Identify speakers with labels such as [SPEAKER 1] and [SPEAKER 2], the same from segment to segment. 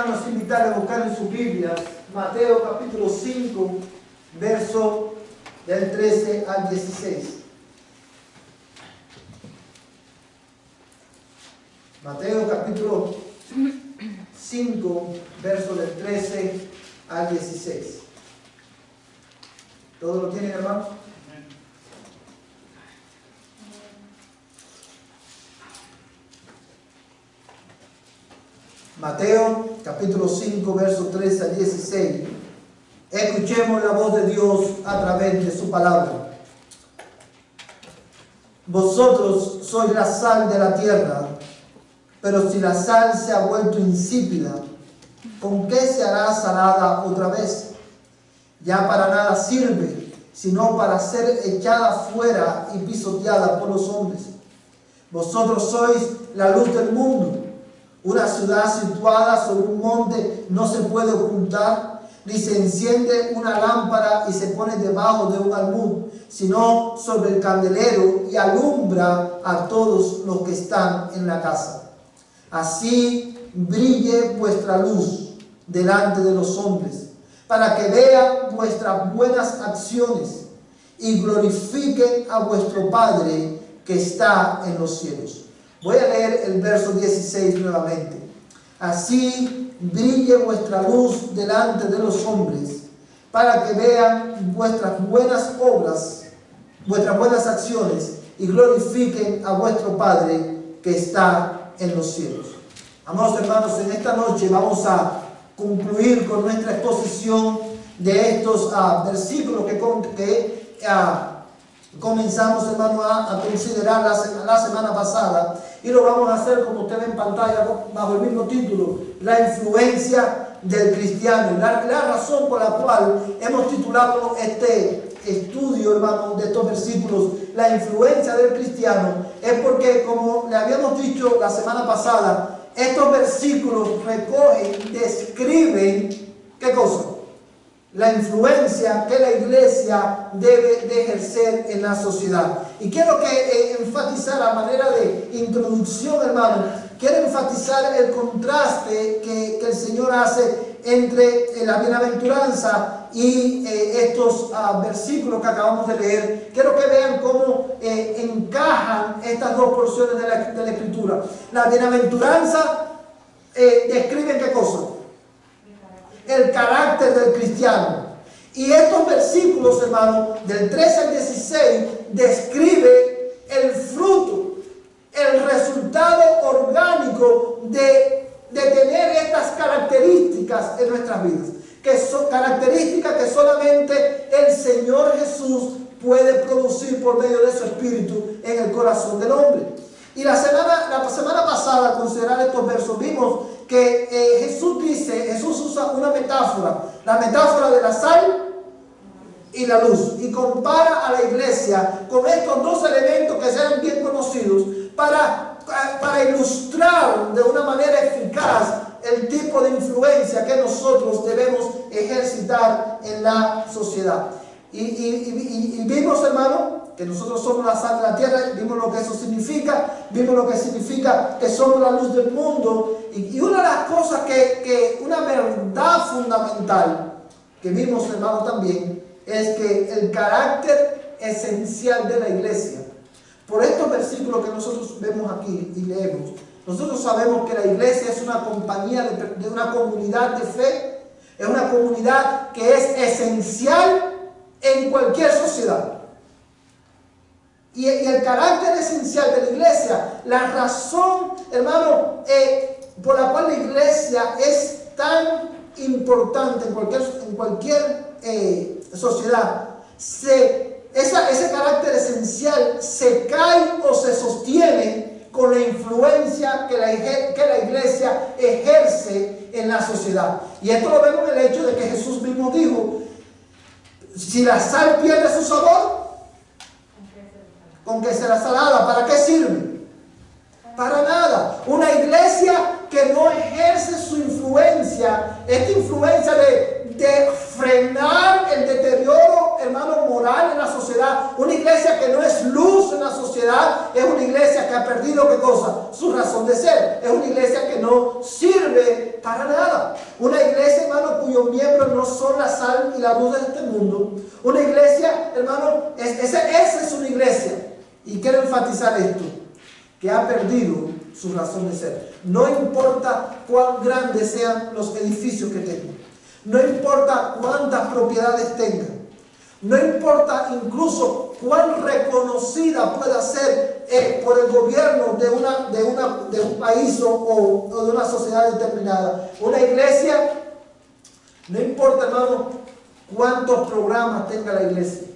[SPEAKER 1] hermanos, invitarles a buscar en sus Biblias Mateo capítulo 5, verso del 13 al 16. Mateo capítulo 5, verso del 13 al 16. ¿Todos lo tienen, hermanos? Mateo capítulo 5, verso 13 al 16. Escuchemos la voz de Dios a través de su palabra. Vosotros sois la sal de la tierra, pero si la sal se ha vuelto insípida, ¿con qué se hará salada otra vez? Ya para nada sirve, sino para ser echada fuera y pisoteada por los hombres. Vosotros sois la luz del mundo. Una ciudad situada sobre un monte no se puede ocultar, ni se enciende una lámpara y se pone debajo de un almud, sino sobre el candelero y alumbra a todos los que están en la casa. Así brille vuestra luz delante de los hombres, para que vean vuestras buenas acciones y glorifiquen a vuestro Padre que está en los cielos. Voy a leer el verso 16 nuevamente. Así brille vuestra luz delante de los hombres, para que vean vuestras buenas obras, vuestras buenas acciones, y glorifiquen a vuestro Padre que está en los cielos. Amados hermanos, en esta noche vamos a concluir con nuestra exposición de estos versículos que comenzamos, hermano, a considerar la semana pasada, y lo vamos a hacer, como usted ve en pantalla, bajo el mismo título: la influencia del cristiano. La razón por la cual hemos titulado este estudio, hermano, de estos versículos, la influencia del cristiano, es porque, como le habíamos dicho la semana pasada, estos versículos recogen, describen, ¿qué cosa? La influencia que la iglesia debe de ejercer en la sociedad. Y quiero enfatizar a manera de introducción, hermano, quiero enfatizar el contraste que el Señor hace entre la bienaventuranza y estos versículos que acabamos de leer. Quiero que vean cómo encajan estas dos porciones de la Escritura. La bienaventuranza describe ¿qué cosa? El carácter del cristiano. Y estos versículos, hermano, del 13 al 16, describe el fruto, el resultado orgánico de tener estas características en nuestras vidas, que son características que solamente el Señor Jesús puede producir por medio de su Espíritu en el corazón del hombre. Y la semana pasada, al considerar estos versos, vimos que Jesús usa una metáfora, la metáfora de la sal y la luz, y compara a la iglesia con estos dos elementos que sean bien conocidos para ilustrar de una manera eficaz el tipo de influencia que nosotros debemos ejercitar en la sociedad. Y vimos, hermano, que nosotros somos la sal de la tierra, vimos lo que eso significa, vimos lo que significa que somos la luz del mundo. Y una de las cosas una verdad fundamental que vimos, hermano, también, es que el carácter esencial de la iglesia, por estos versículos que nosotros vemos aquí y leemos, nosotros sabemos que la iglesia es una compañía de una comunidad de fe, es una comunidad que es esencial en cualquier sociedad. Y el carácter esencial de la iglesia, la razón, hermano, por la cual la iglesia es tan importante en cualquier sociedad, ese carácter esencial se cae o se sostiene con la influencia que la iglesia ejerce en la sociedad. Y esto lo vemos en el hecho de que Jesús mismo dijo: si la sal pierde su sabor, ¿con qué será salada? ¿Para qué sirve? Para nada. Una iglesia que no ejerce su influencia, esta influencia de frenar el deterioro hermano, moral en la sociedad. Una iglesia que no es luz en la sociedad es una iglesia que ha perdido, ¿qué cosa? Su razón de ser. Es una iglesia que no sirve para nada. Una iglesia, hermano, cuyos miembros no son la sal y la luz de este mundo. Una iglesia, hermano, esa es una iglesia. Y quiero enfatizar esto, que ha perdido su razón de ser. No importa cuán grandes sean los edificios que tengan. No importa cuántas propiedades tengan. No importa incluso cuán reconocida pueda ser por el gobierno de un país o de una sociedad determinada. Una iglesia, no importa, hermano, cuántos programas tenga la iglesia.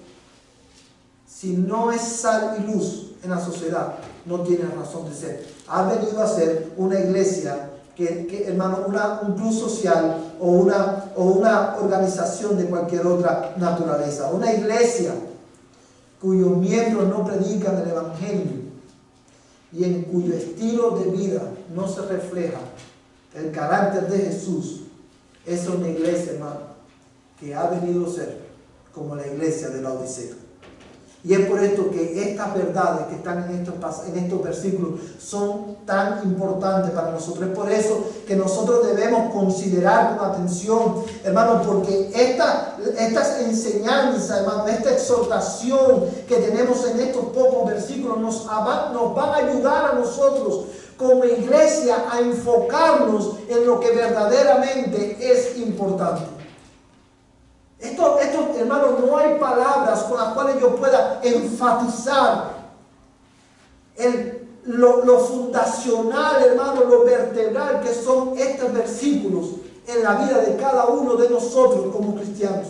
[SPEAKER 1] Si no es sal y luz en la sociedad, no tiene razón de ser. Ha venido a ser una iglesia hermano, un club social o una organización de cualquier otra naturaleza. Una iglesia cuyos miembros no predican el evangelio y en cuyo estilo de vida no se refleja el carácter de Jesús. Es una iglesia, hermano, que ha venido a ser como la iglesia de la Odisea. Y es por esto que estas verdades que están en estos versículos son tan importantes para nosotros. Es por eso que nosotros debemos considerar con atención, hermano, porque estas enseñanzas, hermano, esta exhortación que tenemos en estos pocos versículos nos van a ayudar a nosotros como iglesia a enfocarnos en lo que verdaderamente es importante. Esto, hermano, no hay palabras con las cuales yo pueda enfatizar lo fundacional, hermano, lo vertebral que son estos versículos en la vida de cada uno de nosotros como cristianos.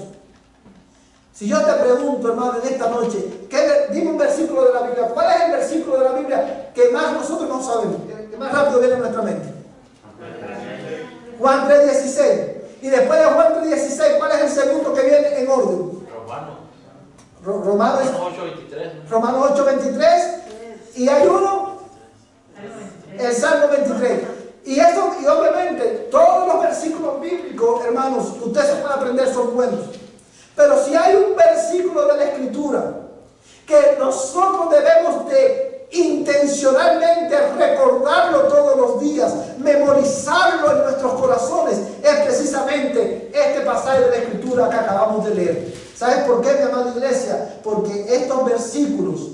[SPEAKER 1] Si yo te pregunto, hermano, en esta noche, dime un versículo de la Biblia. ¿Cuál es el versículo de la Biblia que más nosotros no sabemos? Que más rápido viene a nuestra mente. Juan 3:16. Y después de Juan 3:16, ¿cuál es el segundo que viene en orden? Romanos 8:23. Romanos 8:23. Y hay uno, el Salmo 23. Y obviamente todos los versículos bíblicos, hermanos, que ustedes se pueden aprender son buenos. Pero si hay un versículo de la Escritura que nosotros debemos de intencionalmente recordarlo todos los días, memorizarlo en nuestros corazones, es precisamente este pasaje de la Escritura que acabamos de leer. ¿Sabes por qué, mi amada iglesia? Porque estos versículos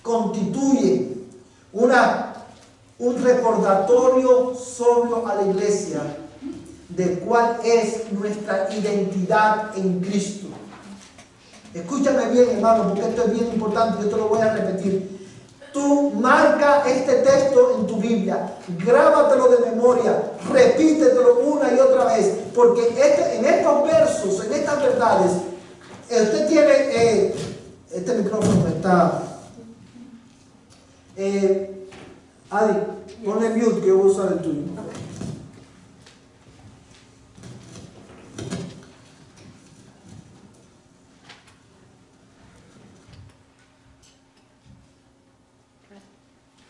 [SPEAKER 1] constituyen un recordatorio sobrio a la iglesia de cuál es nuestra identidad en Cristo. Escúchame bien, hermano, porque esto es bien importante, yo te lo voy a repetir. Tú marca este texto en tu Biblia, grábatelo de memoria, repítetelo una y otra vez, porque en estos versos, en estas verdades, usted tiene, este micrófono está, Adi, ponle mute que yo voy a usar el tuyo.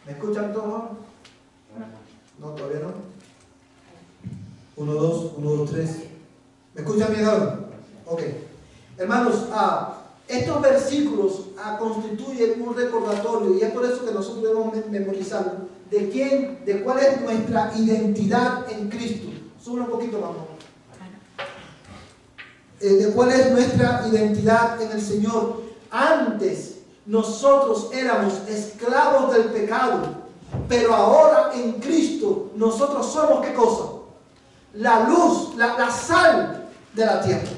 [SPEAKER 1] ¿Me escuchan todos? No, todavía no. 1, 2, 1, 2, 3. ¿Me escuchan bien ahora? Ok. Hermanos, estos versículos constituyen un recordatorio y es por eso que nosotros debemos memorizarlo. ¿De cuál es nuestra identidad en Cristo? Sube un poquito, vamos. De cuál es nuestra identidad en el Señor. Antes nosotros éramos esclavos del pecado, pero ahora en Cristo nosotros somos, ¿qué cosa? La luz, la sal de la tierra.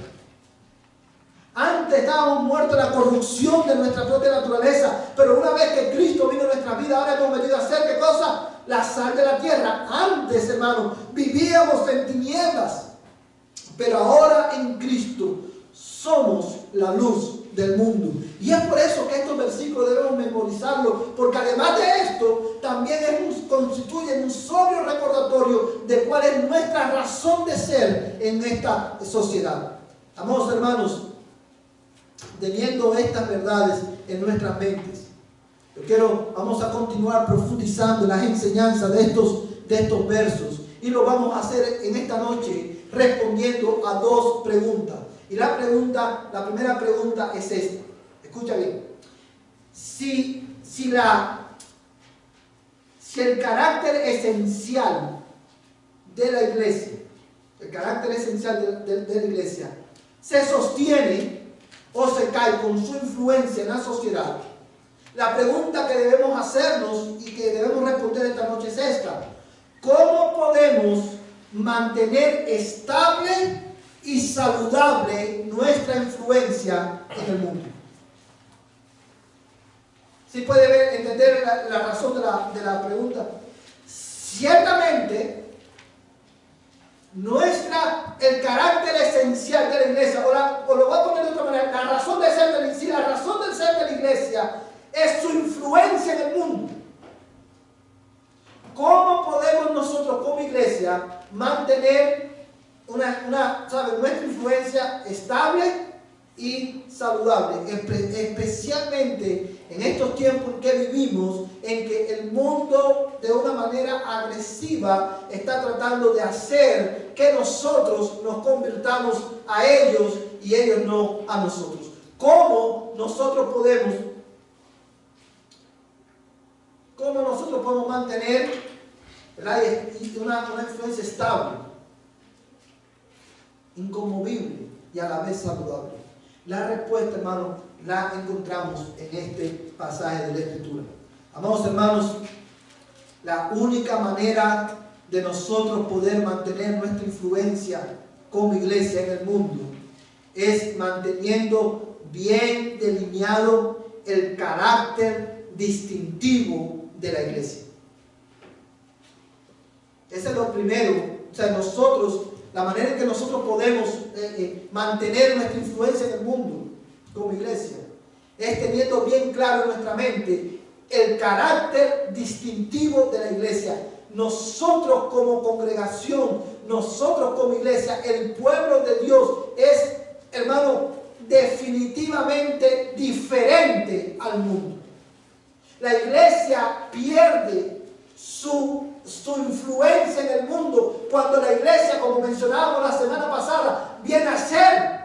[SPEAKER 1] Antes estábamos muertos en la corrupción de nuestra propia naturaleza, pero una vez que Cristo vino a nuestra vida, ahora hemos venido a ser, ¿qué cosa? La sal de la tierra. Antes, hermano, vivíamos en tinieblas, pero ahora en Cristo somos la luz del mundo. Y es por eso que estos versículos debemos memorizarlos, porque además de esto, también constituyen un sobrio recordatorio de cuál es nuestra razón de ser en esta sociedad. Amados hermanos, teniendo estas verdades en nuestras mentes, vamos a continuar profundizando en las enseñanzas de estos versos, y lo vamos a hacer en esta noche respondiendo a dos preguntas. Y la primera pregunta es esta. Escucha bien. Si el carácter esencial de la iglesia, de la iglesia, se sostiene o se cae con su influencia en la sociedad, la pregunta que debemos hacernos y que debemos responder esta noche es esta: ¿cómo podemos mantener estable y saludable nuestra influencia en el mundo? ¿Sí puede entender la razón de la pregunta? Ciertamente, el carácter esencial de la iglesia, o lo voy a poner de otra manera, la razón del ser de la iglesia es su influencia en el mundo. ¿Cómo podemos nosotros como iglesia mantener nuestra influencia estable y saludable, especialmente en estos tiempos en que vivimos, en que el mundo de una manera agresiva está tratando de hacer que nosotros nos convirtamos a ellos y ellos no a nosotros? ¿Cómo nosotros podemos mantener una influencia estable, inconmovible y a la vez saludable? La respuesta, hermanos, la encontramos en este pasaje de la Escritura. Amados hermanos, la única manera de nosotros poder mantener nuestra influencia como iglesia en el mundo es manteniendo bien delineado el carácter distintivo de la iglesia. Ese es lo primero. O sea, la manera en que nosotros podemos mantener nuestra influencia en el mundo como iglesia es teniendo bien claro en nuestra mente el carácter distintivo de la iglesia. Nosotros como congregación, nosotros como iglesia, el pueblo de Dios es, hermano, definitivamente diferente al mundo. La iglesia pierde su influencia en el mundo cuando la iglesia, como mencionábamos la semana pasada, viene a ser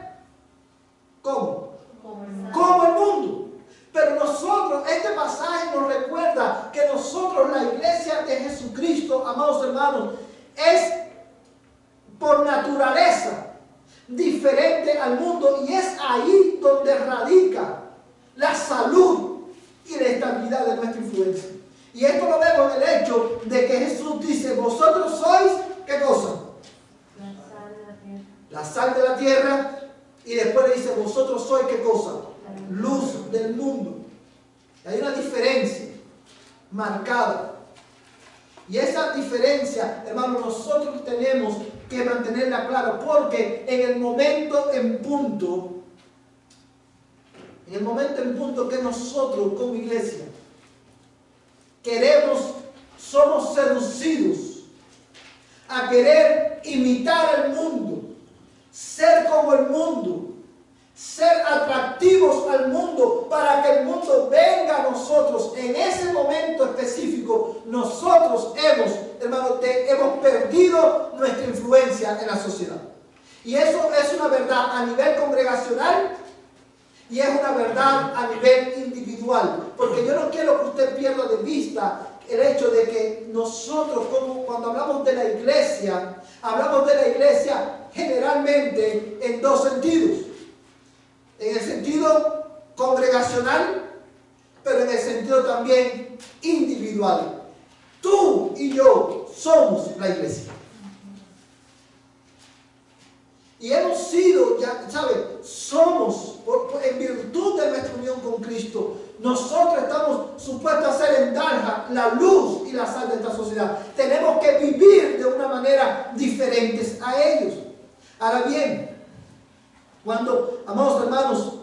[SPEAKER 1] como el mundo. Pero nosotros, este pasaje nos recuerda que nosotros, la iglesia de Jesucristo, amados hermanos, es por naturaleza diferente al mundo, y es ahí donde radica la salud y la estabilidad de nuestra influencia. Y esto lo vemos en el hecho de que Jesús dice: vosotros sois, ¿qué cosa? La sal de la tierra. Y después le dice: vosotros sois, ¿qué cosa? Luz del mundo. Y hay una diferencia marcada. Y esa diferencia, hermanos, nosotros tenemos que mantenerla clara, porque en el momento en punto que nosotros como iglesia somos seducidos a querer imitar al mundo, ser como el mundo, ser atractivos al mundo para que el mundo venga a nosotros. En ese momento específico nosotros hemos perdido nuestra influencia en la sociedad. Y eso es una verdad a nivel congregacional y es una verdad a nivel individual, porque yo no quiero que usted pierda de vista el hecho de que nosotros, cuando hablamos de la iglesia generalmente en dos sentidos: en el sentido congregacional, pero en el sentido también individual. Tú y yo somos la iglesia. Y hemos sido, ya sabe, somos, en virtud de nuestra unión con Cristo, nosotros estamos supuestos a ser en Darja la luz y la sal de esta sociedad. Tenemos que vivir de una manera diferente a ellos. Ahora bien, amados hermanos,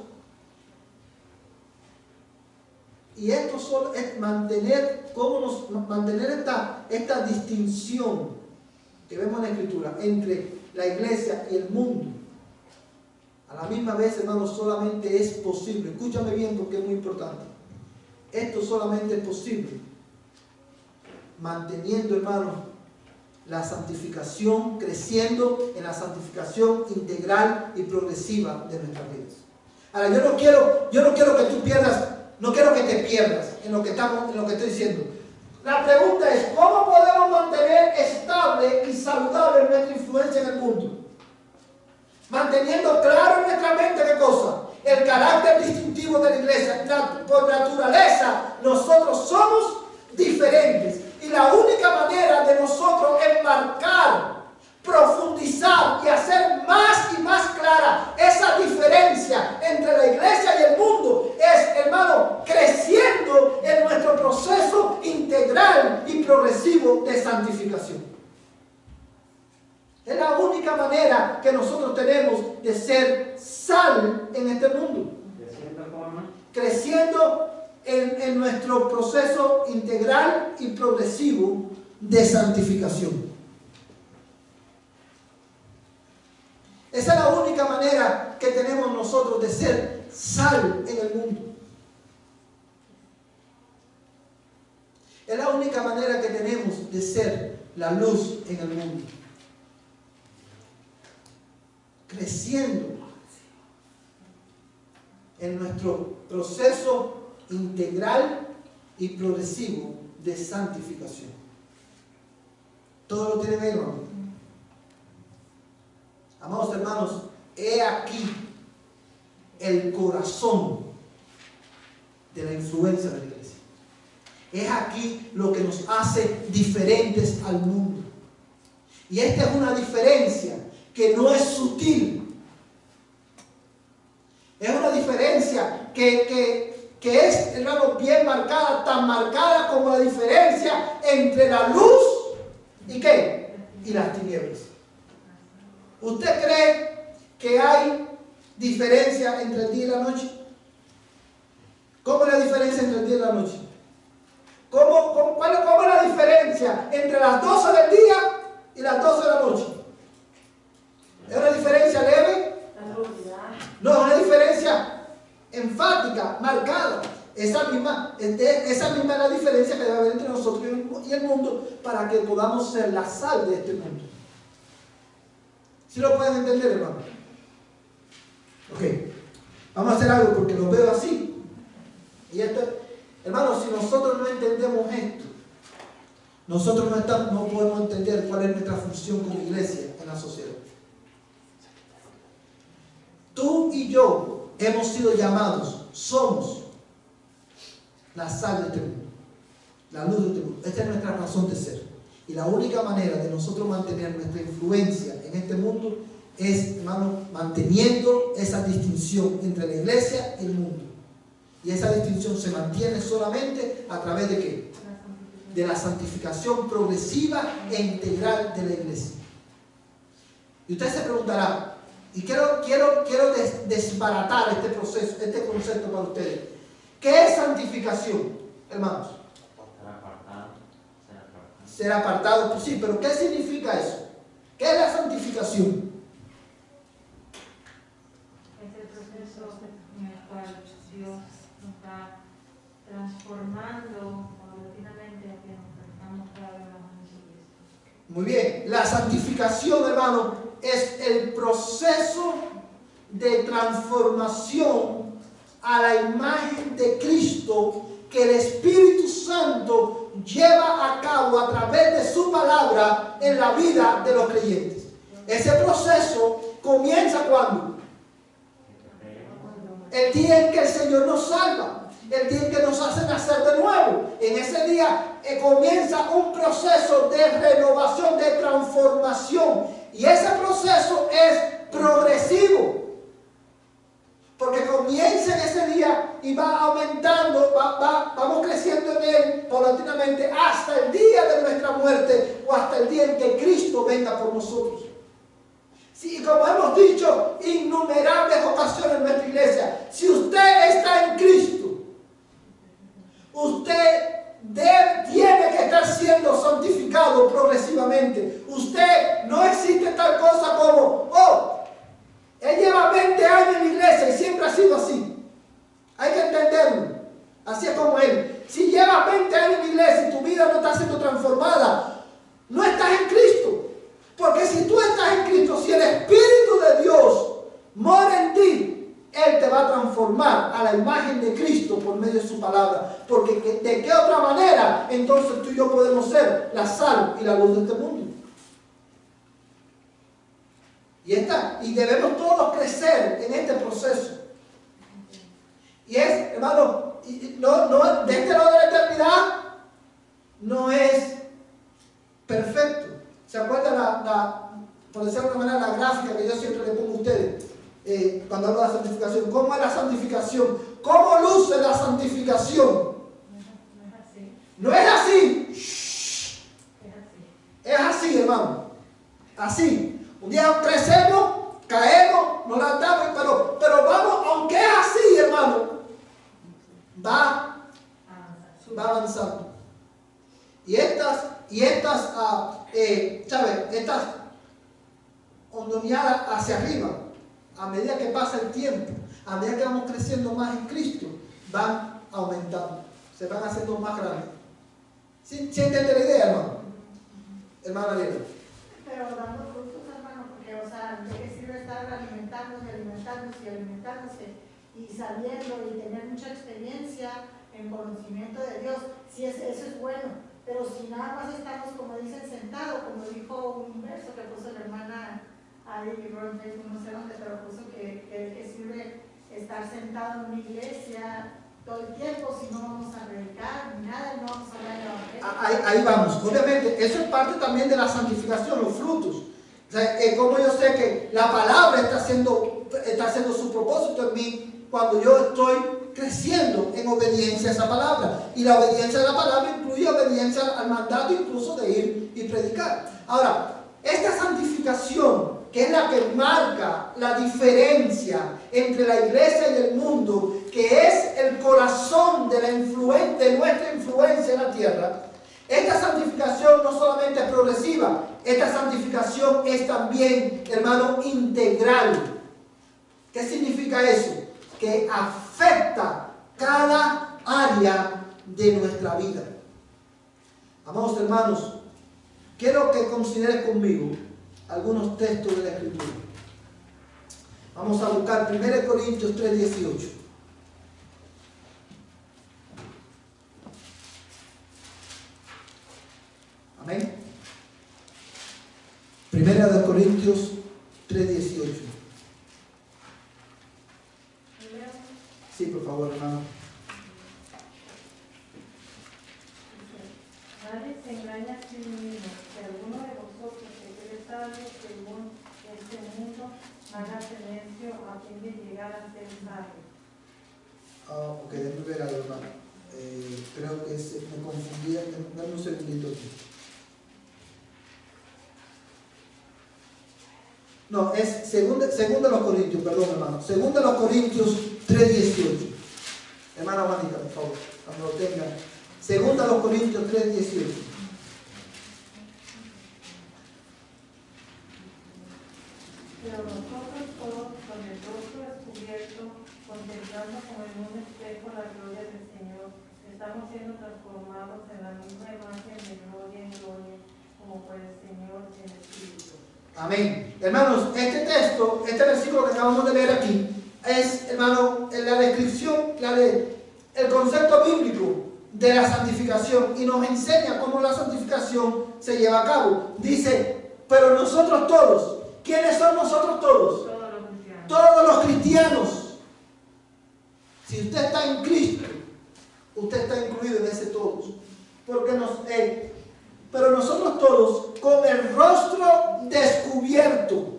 [SPEAKER 1] y esto solo es mantener esta distinción que vemos en la Escritura entre la iglesia y el mundo. A la misma vez, hermanos, solamente es posible, escúchame bien porque es muy importante, esto solamente es posible manteniendo, hermanos, la santificación, creciendo en la santificación integral y progresiva de nuestras vidas. Ahora, yo no quiero que tú pierdas, no quiero que te pierdas en lo que estoy diciendo. La pregunta es, ¿cómo podemos mantener estable y saludable nuestra influencia en el mundo? Manteniendo claro en nuestra mente, ¿qué cosa? El carácter distintivo de la iglesia. Por naturaleza, nosotros somos diferentes. Y la única manera de nosotros enmarcar, profundizar y hacer más y más clara esa diferencia entre la iglesia y el mundo es, hermano, creciendo en nuestro proceso integral y progresivo de santificación. Es la única manera que nosotros tenemos de ser sal en este mundo. Creciendo en nuestro proceso integral y progresivo de santificación. Esa es la única manera que tenemos nosotros de ser sal en el mundo. Es la única manera que tenemos de ser la luz en el mundo. Creciendo en nuestro proceso integral y progresivo de santificación. ¿Todo lo tienen ahí, hermano? Amados hermanos, he aquí el corazón de la influencia de la iglesia. Es aquí lo que nos hace diferentes al mundo. Y esta es una diferencia que no es sutil. Es una diferencia que es, hermano, bien marcada, tan marcada como la diferencia entre la luz y ¿qué? Y las tinieblas. ¿Usted cree que hay diferencia entre el día y la noche? ¿Cómo es la diferencia entre el día y la noche? ¿Cómo es la diferencia entre las 12 del día y las 12 de la noche? ¿Es una diferencia leve? No, es una diferencia enfática, marcada. Esa misma es la diferencia que debe haber entre nosotros y el mundo para que podamos ser la sal de este mundo. ¿Sí lo pueden entender, hermano? Ok. Vamos a hacer algo porque lo veo así. Y esto, hermano, si nosotros no entendemos esto, nosotros no podemos entender cuál es nuestra función como iglesia en la sociedad. Tú y yo hemos sido llamados, somos la sal de este mundo, la luz de este mundo. Esta es nuestra razón de ser. Y la única manera de nosotros mantener nuestra influencia en este mundo es, hermano, manteniendo esa distinción entre la iglesia y el mundo. Y esa distinción se mantiene solamente a través de ¿qué? De la santificación progresiva e integral de la iglesia. Y usted se preguntará, y quiero desbaratar este proceso, este concepto para ustedes. ¿Qué es santificación, hermanos? Ser apartado, pues sí, pero ¿qué significa eso? ¿Qué es la santificación?
[SPEAKER 2] Es el proceso en el cual Dios nos va transformando paulatinamente a que nos parecamos cada vez más a Jesucristo.
[SPEAKER 1] Muy bien, la santificación, hermano, es el proceso de transformación a la imagen de Cristo que el Espíritu Santo lleva a cabo a través de su palabra en la vida de los creyentes. Ese proceso comienza cuando el día en que el Señor nos salva, el día en que nos hace nacer de nuevo. En ese día comienza un proceso de renovación, de transformación, y ese proceso es progresivo. Porque comienza en ese día y va aumentando, vamos creciendo en él paulatinamente hasta el día de nuestra muerte o hasta el día en que Cristo venga por nosotros. Sí, como hemos dicho innumerables ocasiones en nuestra iglesia, si usted está en Cristo, usted tiene que estar siendo santificado progresivamente. Usted, no existe tal cosa como, él lleva 20 años en la iglesia y siempre ha sido así. Hay que entenderlo. Así es como él. Si llevas 20 años en la iglesia y tu vida no está siendo transformada, no estás en Cristo. la imagen de Cristo por medio de su palabra. Porque ¿de qué otra manera entonces tú y yo podemos ser la sal y la luz de este mundo? Y debemos todos crecer en este proceso. Y es, hermano, de este lado de la eternidad no es perfecto. ¿Se acuerdan por decirlo de alguna manera, la gráfica que yo siempre le pongo a ustedes cuando hablo de la santificación? ¿Cómo es la santificación? ¿Cómo luce la santificación? No es así. Es así, hermano. Así. Un día crecemos, caemos, nos levantamos, pero vamos, aunque es así, hermano, va avanzando. Y estas ondoneadas hacia arriba, a medida que pasa el tiempo, a medida que vamos creciendo más en Cristo, van aumentando, se van haciendo más grandes. ¿Sí entiende la idea, hermano? Hermana Liela.
[SPEAKER 2] Pero dando frutos, hermano, porque, o sea, ¿de qué sirve estar alimentándose y sabiendo y tener mucha experiencia en conocimiento de Dios? Si eso es bueno, pero si nada más estamos, como dicen, sentados, como dijo un verso que puso la hermana ahí, no sé dónde, pero puso que sirve estar sentado en una iglesia todo el tiempo si no vamos a predicar ni nada, no vamos a hablar de evangelio.
[SPEAKER 1] Ahí vamos. Obviamente, eso es parte también de la santificación, los frutos. O sea, como yo sé que la palabra está haciendo su propósito en mí cuando yo estoy creciendo en obediencia a esa palabra. Y la obediencia a la palabra incluye obediencia al mandato incluso de ir y predicar. Ahora, esta santificación, que es la que marca la diferencia entre la iglesia y el mundo, que es el corazón de nuestra influencia en la tierra, esta santificación no solamente es progresiva, esta santificación es también, hermano, integral. ¿Qué significa eso? Que afecta cada área de nuestra vida. Amados hermanos, quiero que consideres conmigo algunos textos de la Escritura. Vamos a buscar 1 Corintios 3:18. Amén. 1 Corintios 3:18. Sí, por favor, hermano.
[SPEAKER 3] Nadie se engaña a sí mismo. Si alguno de vosotros se cree sabio según este mundo, haga silencio a fin de llegar a ser sabio.
[SPEAKER 1] Ok, déjame ver algo, hermano. Creo que me confundí. Dame un segundito aquí. No, es segunda los Corintios, perdón, hermano. Segunda los Corintios 3:18. Hermana Juanita, por favor, cuando lo tengan. Segunda los Corintios 3:18.
[SPEAKER 3] Pero nosotros todos, con el rostro descubierto, contemplando como en un espejo la gloria del Señor, estamos siendo transformados en la misma imagen de gloria en gloria, como por el Señor en el Espíritu.
[SPEAKER 1] Amén. Hermanos, este texto, este versículo que acabamos de leer aquí, es, hermano, la descripción, el concepto bíblico de la santificación, y nos enseña cómo la santificación se lleva a cabo. Dice, pero nosotros todos, ¿quiénes son nosotros todos? Todos los cristianos. Si usted está en Cristo, usted está incluido en ese todos. Pero nosotros todos, con el rostro descubierto.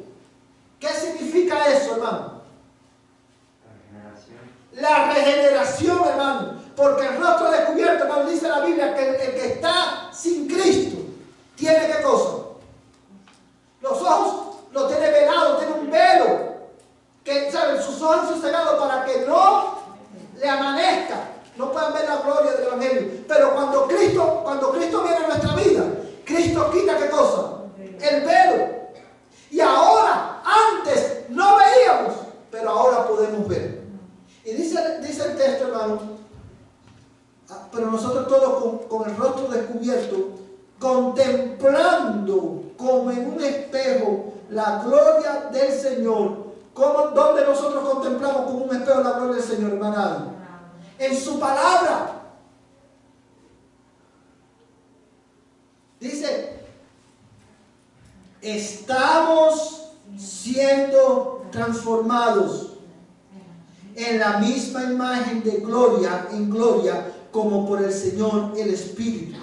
[SPEAKER 1] ¿Qué significa eso, hermano? La regeneración, hermano. Porque el rostro descubierto, hermano, dice la Biblia que el que está sin Cristo tiene ¿qué cosa? Los ojos los tiene velados, tiene un velo. Que, ¿saben? Sus ojos han sido cegados para que no le amanezca, no puedan ver la gloria del Evangelio. Pero cuando Cristo viene a nuestra vida, Cristo quita ¿qué cosa? El velo. Y ahora, antes no veíamos, pero ahora podemos ver. Y dice el texto, hermano, pero nosotros todos con el rostro descubierto, contemplando como en un espejo la gloria del Señor, ¿Dónde nosotros contemplamos como un espejo la gloria del Señor, hermana? En su palabra. Dice, estamos siendo transformados en la misma imagen de gloria en gloria, como por el Señor el Espíritu.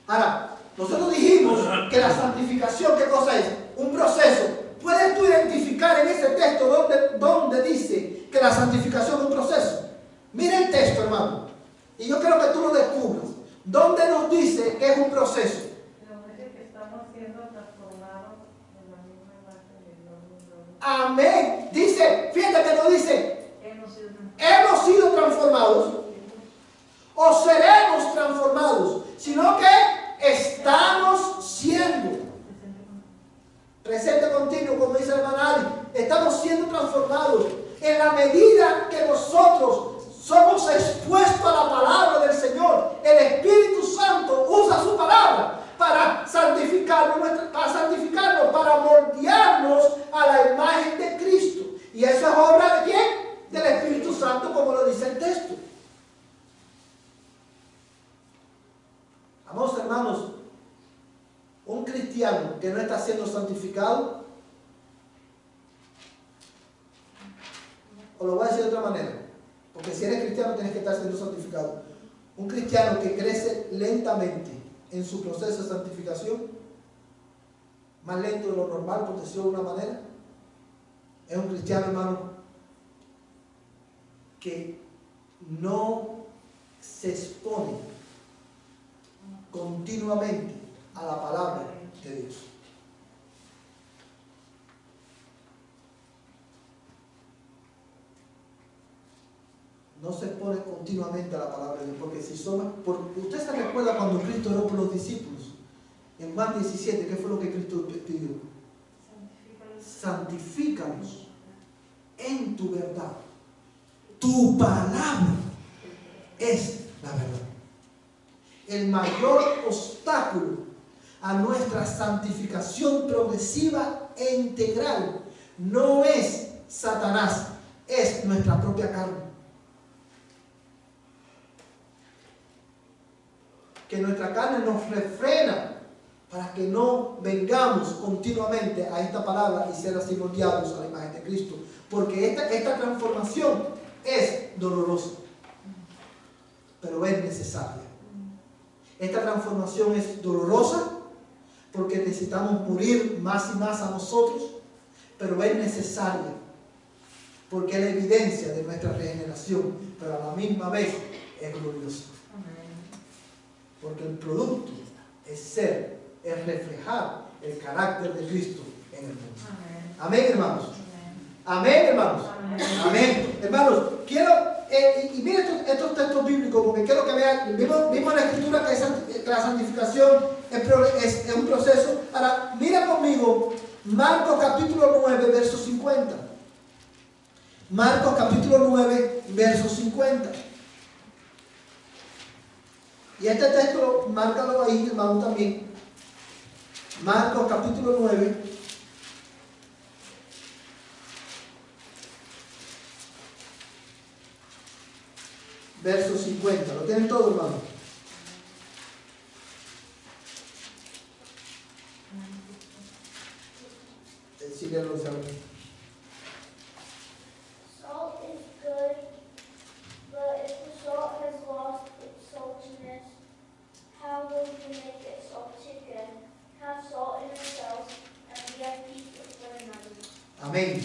[SPEAKER 1] Ahora, nosotros dijimos que la santificación, ¿qué cosa es? Un proceso. ¿Puedes tú identificar en ese texto donde dice que la santificación es un proceso? Mira el texto, hermano, y yo quiero que tú lo descubras. ¿Dónde nos dice que es un proceso?
[SPEAKER 3] Que estamos siendo transformados en la misma imagen de Dios.
[SPEAKER 1] Amén. Dice, fíjate que no dice, hemos sido transformados o seremos transformados, sino que estamos siendo. Presente continuo, como dice el hermano Ali, estamos siendo transformados en la medida que nosotros somos expuestos a la palabra del Señor. El Espíritu Santo usa su palabra para santificarnos, para moldearnos a la imagen de Cristo. Y eso es obra de ¿quién? Del Espíritu Santo, como lo dice el texto. Vamos, hermanos, un cristiano que no está siendo santificado, o lo voy a decir de otra manera, porque si eres cristiano tienes que estar siendo santificado. Un cristiano que crece lentamente en su proceso de santificación, más lento de lo normal, por decirlo de una manera, es un cristiano, hermano, que no se expone continuamente a la palabra de Dios. No se expone continuamente a la palabra de Dios, porque si somos, usted se recuerda cuando Cristo oró por los discípulos en Juan 17, ¿qué fue lo que Cristo pidió? Santifícalos en tu verdad. Tu palabra es la verdad. El mayor obstáculo a nuestra santificación progresiva e integral no es Satanás, es nuestra propia carne. Que nuestra carne nos refrena para que no vengamos continuamente a esta palabra y ser así moldeados a la imagen de Cristo. Porque esta transformación es dolorosa, pero es necesaria. Esta transformación es dolorosa porque necesitamos morir más y más a nosotros, pero es necesaria porque es la evidencia de nuestra regeneración, pero a la misma vez es gloriosa. Porque el producto es reflejar el carácter de Cristo en el mundo. Amén, hermanos. Amén, hermanos. Amén. Hermanos, quiero, y miren estos textos bíblicos, porque quiero que vean, vimos en la Escritura que la santificación es un proceso. Ahora, mira conmigo Marcos capítulo 9, verso 50. Marcos capítulo 9, verso 50. Y este texto, márcalo ahí, hermano, también. Marcos capítulo 9. Verso 50. ¿Lo tienen todo, hermano? Sí, ya lo saben.
[SPEAKER 4] Salt is good, but if the salt has lost its saltiness, how will you make it salty again? Have salt in yourselves and be at peace with one another.
[SPEAKER 1] Amén.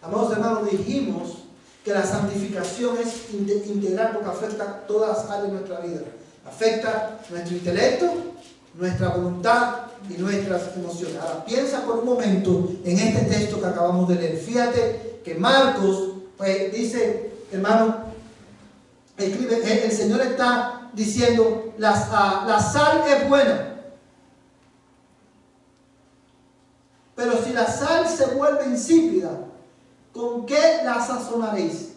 [SPEAKER 1] Amados hermanos, dijimos que la santificación es integral porque afecta todas las áreas de nuestra vida. Afecta nuestro intelecto, nuestra voluntad y nuestras emociones. Ahora piensa por un momento en este texto que acabamos de leer. Fíjate que Marcos pues, dice, hermano, escribe, el Señor está diciendo, la sal es buena, pero si la sal se vuelve insípida, ¿con qué la sazonaréis?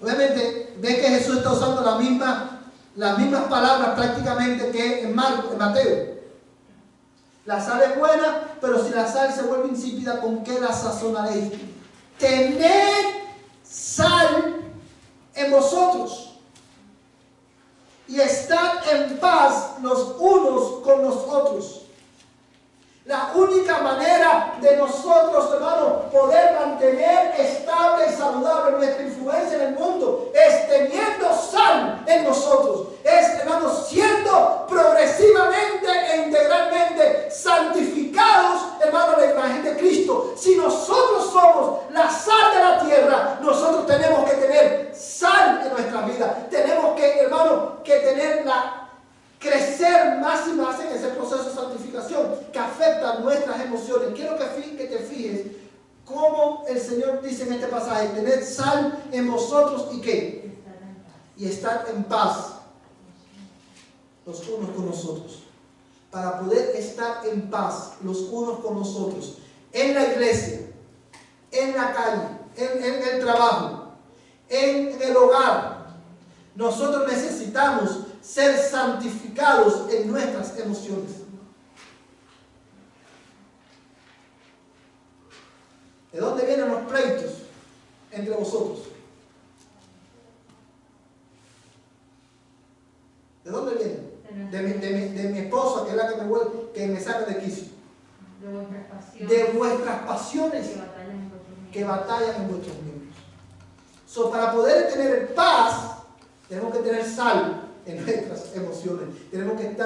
[SPEAKER 1] Obviamente, ve que Jesús está usando las mismas palabras prácticamente que en Mateo. La sal es buena, pero si la sal se vuelve insípida, ¿con qué la sazonaréis? Tened sal en vosotros y estad en paz los unos con los otros. La única manera de nosotros, hermanos, poder mantener estable y saludable nuestra influencia en el mundo es teniendo sal en nosotros. Es, hermanos, siendo progresivamente e integralmente santificados, hermanos, la imagen de Cristo. Si nosotros somos la sal de la tierra, nosotros tenemos que tener sal en nuestra vida. Tenemos que, hermanos, crecer más y más en ese proceso de santificación que afecta nuestras emociones. Quiero que te fijes cómo el Señor dice en este pasaje: tener sal en vosotros y ¿qué? Y estar en paz los unos con nosotros. Para poder estar en paz los unos con nosotros, en la iglesia, en la calle, en el trabajo, en el hogar, nosotros necesitamos ser santificados en nuestras emociones. ¿De dónde vienen los pleitos entre vosotros? ¿De dónde vienen? De mi esposa, que es la que me saca de quicio. De vuestras pasiones que batallan en vuestros miembros. Para poder tener paz, tenemos que tener sal en nuestras emociones. Tenemos que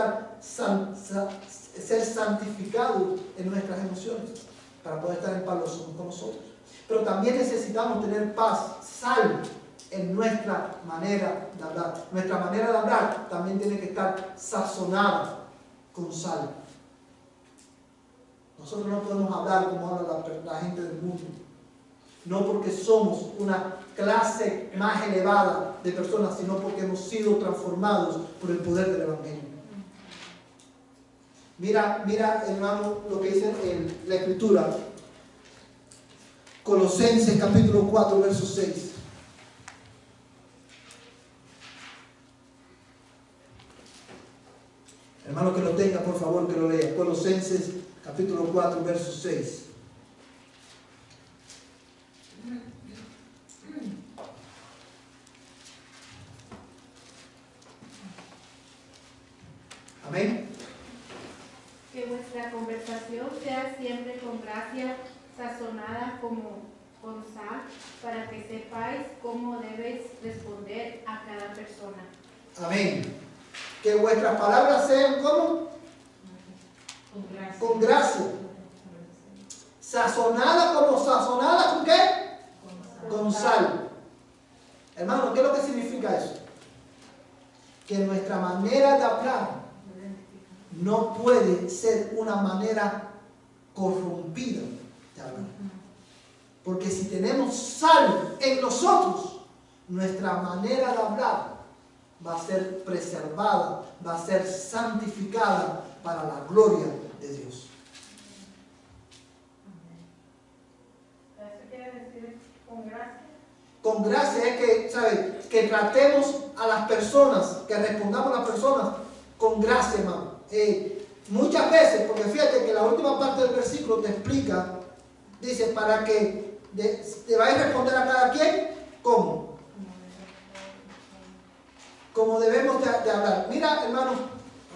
[SPEAKER 1] ser santificados en nuestras emociones para poder estar en paz los unos con nosotros. Pero también necesitamos tener paz, sal en nuestra manera de hablar. Nuestra manera de hablar también tiene que estar sazonada con sal. Nosotros no podemos hablar como habla la gente del mundo. No porque somos una clase más elevada de personas, sino porque hemos sido transformados por el poder del Evangelio. Mira, hermano, lo que dice en la Escritura. Colosenses capítulo 4, verso 6. Hermano, que lo tenga, por favor, que lo lea. Colosenses capítulo 4, verso 6. Amén.
[SPEAKER 5] Que vuestra conversación sea siempre con gracia, sazonada como con sal, para que sepáis cómo debéis responder a cada persona.
[SPEAKER 1] Amén. Que vuestras palabras sean como con gracia. Sazonada como sazonada ¿con qué? Con sal. Hermano, ¿qué es lo que significa eso? Que nuestra manera de hablar no puede ser una manera corrompida de hablar. Porque si tenemos sal en nosotros, nuestra manera de hablar va a ser preservada, va a ser santificada para la gloria de Dios.
[SPEAKER 3] ¿Eso quiere decir con gracia?
[SPEAKER 1] Con gracia es que, ¿sabes? Que tratemos a las personas, que respondamos a las personas con gracia, hermano. Muchas veces, porque fíjate que la última parte del versículo te explica, dice, para que te vayas a responder a cada quien, ¿cómo? Como debemos de hablar. Mira, hermano,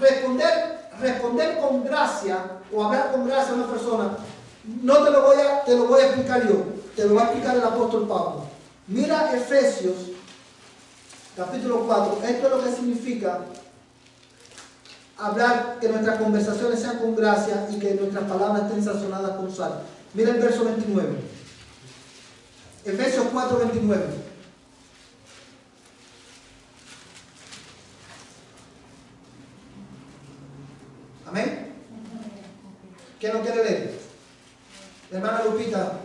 [SPEAKER 1] responder con gracia o hablar con gracia a una persona, no te lo voy a explicar yo, te lo va a explicar el apóstol Pablo. Mira Efesios capítulo 4, esto es lo que significa hablar, que nuestras conversaciones sean con gracia y que nuestras palabras estén sazonadas con sal. Mira el verso 29. Efesios 4, 29. Amén. ¿Quién lo quiere leer? Hermana Lupita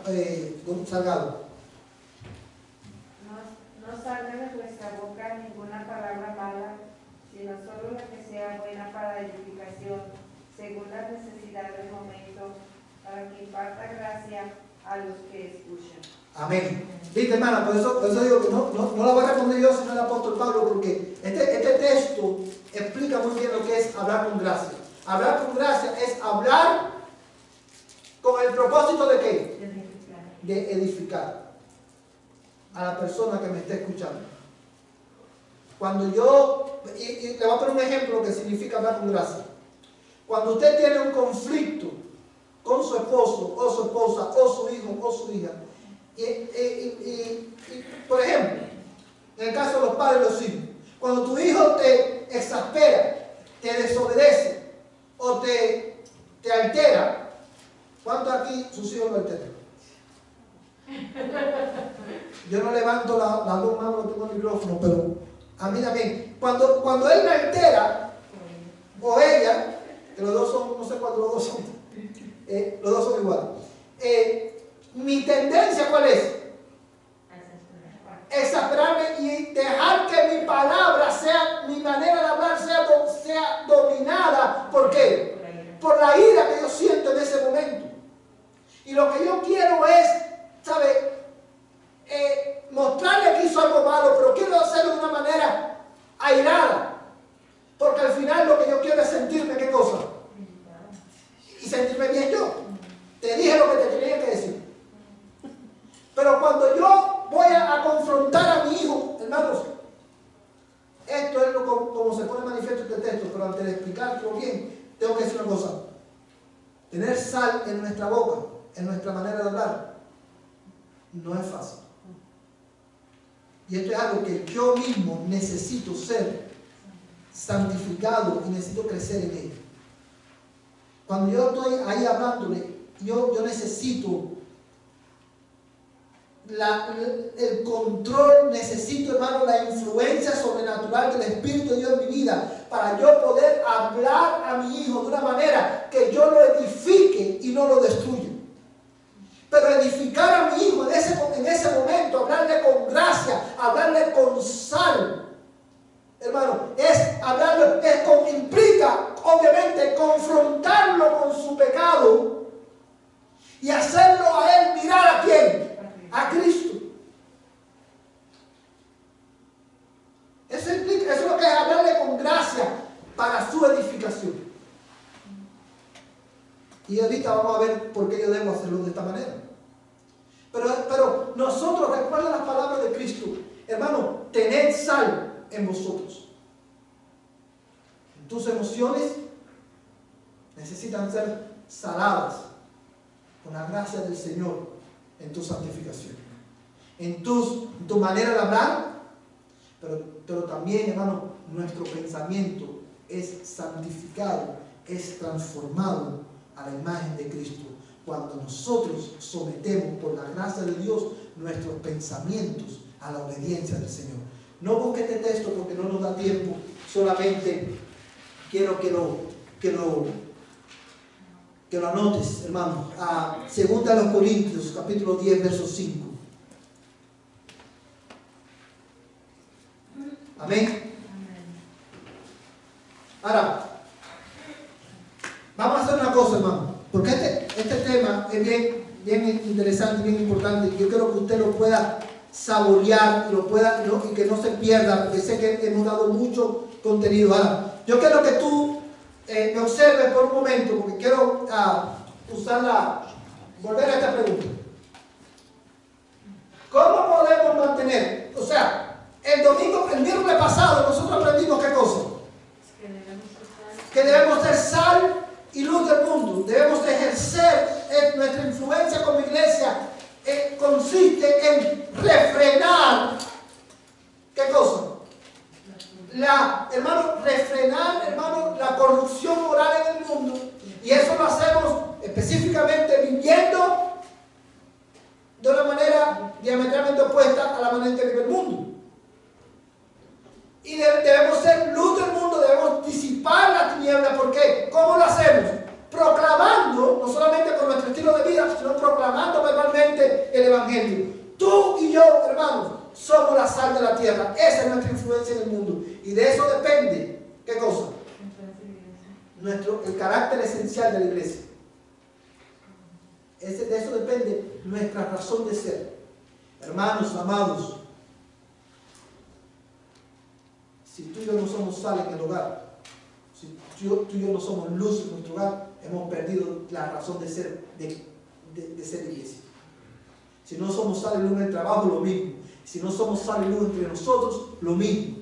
[SPEAKER 1] Salgado.
[SPEAKER 3] No salga de vuestra boca ninguna palabra mala, sino solo la que sea buena para edificación, según la necesidad del momento, para que imparta gracia a los que escuchan.
[SPEAKER 1] Amén. Viste, hermana, por eso digo que no la voy a responder yo, sino el apóstol Pablo, porque este texto explica muy bien lo que es hablar con gracia. Hablar con gracia es hablar con el propósito de ¿qué? De edificar a la persona que me está escuchando. Cuando yo, y le voy a poner un ejemplo que significa hablar con gracia. Cuando usted tiene un conflicto con su esposo, o su esposa, o su hijo, o su hija, por ejemplo, en el caso de los padres y los hijos, cuando tu hijo te exaspera, te desobedece, o te altera, ¿cuántos aquí sus hijos lo alteran? Yo no levanto las dos manos, no tengo el micrófono, pero a mí también. Cuando él me altera, o ella, que los dos son, no sé cuántos los dos son, los dos son iguales. Mi tendencia, ¿cuál es? Exasperarme y dejar que mi palabra sea, mi manera de hablar sea dominada. ¿Por qué? Por la ira que yo siento en ese momento. Y lo que yo quiero es, ¿sabe? Mostrarle que hizo algo malo, pero quiero hacerlo de una manera airada. Porque al final lo que yo quiero es sentirme, ¿qué cosa? Y sentirme bien yo. Te dije lo que te tenía que decir. Pero cuando yo voy a confrontar a mi hijo, hermanos, esto es como se pone manifiesto este texto, pero antes de explicarlo bien, tengo que decir una cosa. Tener sal en nuestra boca, en nuestra manera de hablar, no es fácil. Y esto es algo que yo mismo necesito ser santificado y necesito crecer en ello. Cuando yo estoy ahí hablándole, yo necesito el control, necesito, hermano, la influencia sobrenatural del Espíritu de Dios en mi vida para yo poder hablar a mi hijo de una manera que yo lo edifique y no lo destruya. Pero edificar a mi hijo en ese momento, hablarle con gracia, hablarle con sal, hermano, implica, obviamente, confrontarlo con su pecado y hacerlo a él mirar ¿a quién? A Cristo. Eso implica, eso es lo que es hablarle con gracia para su edificación. Y ahorita vamos a ver por qué yo debo hacerlo de esta manera. Pero nosotros, recuerda las palabras de Cristo, hermano, tened sal en vosotros. Tus emociones necesitan ser saladas con la gracia del Señor en tu santificación, en tu manera de hablar, pero también, hermano, nuestro pensamiento es santificado, es transformado a la imagen de Cristo cuando nosotros sometemos por la gracia de Dios nuestros pensamientos a la obediencia del Señor. No busque este texto porque no nos da tiempo, solamente quiero que lo anotes, hermano. Segunda a los Corintios, capítulo 10, verso 5. Amén. Ahora, vamos a hacer una cosa, hermano, porque este tema es bien interesante, bien importante, y yo quiero que usted lo pueda saborear y que no se pierda, porque sé que hemos dado mucho contenido. Ahora, yo quiero que tú me observes por un momento, porque quiero volver a esta pregunta. ¿Cómo podemos mantener? O sea, el miércoles pasado nosotros aprendimos ¿qué cosa? Que debemos ser sal y luz del mundo. Debemos ejercer nuestra influencia como iglesia. Consiste en refrenar ¿qué cosa? Refrenar la corrupción moral en el mundo, y eso lo hacemos específicamente viviendo de una manera diametralmente opuesta a la manera en que vive el mundo. Y debemos ser luz del mundo, debemos disipar la tiniebla. ¿Por qué? ¿Cómo lo hacemos? Proclamando, no solamente con nuestro estilo de vida, sino proclamando verbalmente el Evangelio. Tú y yo, hermanos, somos la sal de la tierra. Esa es nuestra influencia en el mundo. Y de eso depende, ¿qué cosa? El carácter esencial de la iglesia. De eso depende nuestra razón de ser. Hermanos, amados, si tú y yo no somos sal en el hogar, si tú y yo no somos luz en nuestro hogar, hemos perdido la razón de ser iglesia. Si no somos sal y luz en el trabajo, lo mismo. Si no somos sal y luz entre nosotros, lo mismo.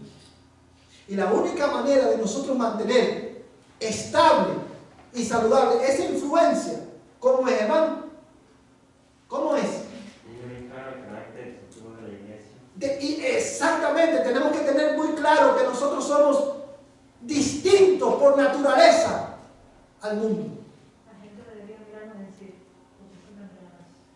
[SPEAKER 1] Y la única manera de nosotros mantener estable y saludable esa influencia, ¿cómo es, hermano? ¿Cómo es? Y exactamente, tenemos que tener muy claro que nosotros somos distintos por naturaleza al mundo.
[SPEAKER 3] La gente debería mirarnos y decir,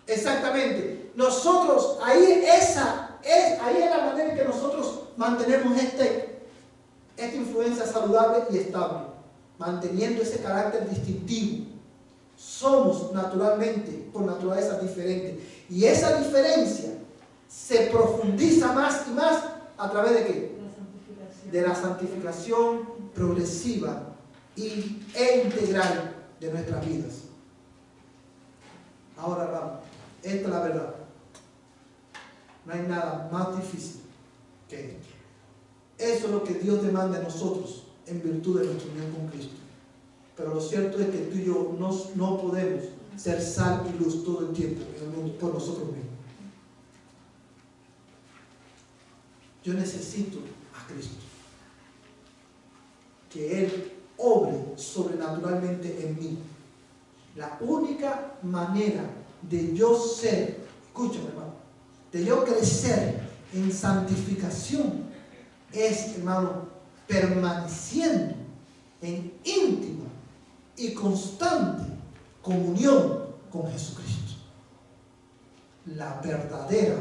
[SPEAKER 1] Exactamente. Nosotros, ahí es la manera en que nosotros mantenemos esta influencia saludable y estable, manteniendo ese carácter distintivo. Somos naturalmente, por naturaleza, diferentes. Y esa diferencia se profundiza más y más a través de ¿qué? De la santificación progresiva e integral de nuestras vidas. Ahora, vamos, esta es la verdad. No hay nada más difícil que esto. Eso es lo que Dios demanda de nosotros en virtud de nuestra unión con Cristo. Pero lo cierto es que tú y yo no podemos ser sal y luz todo el tiempo en el mundo por nosotros mismos. Yo necesito a Cristo. Que Él obre sobrenaturalmente en mí. La única manera de yo ser, escúchame hermano, de yo crecer en santificación es, hermano, permaneciendo en íntima y constante comunión con Jesucristo, la verdadera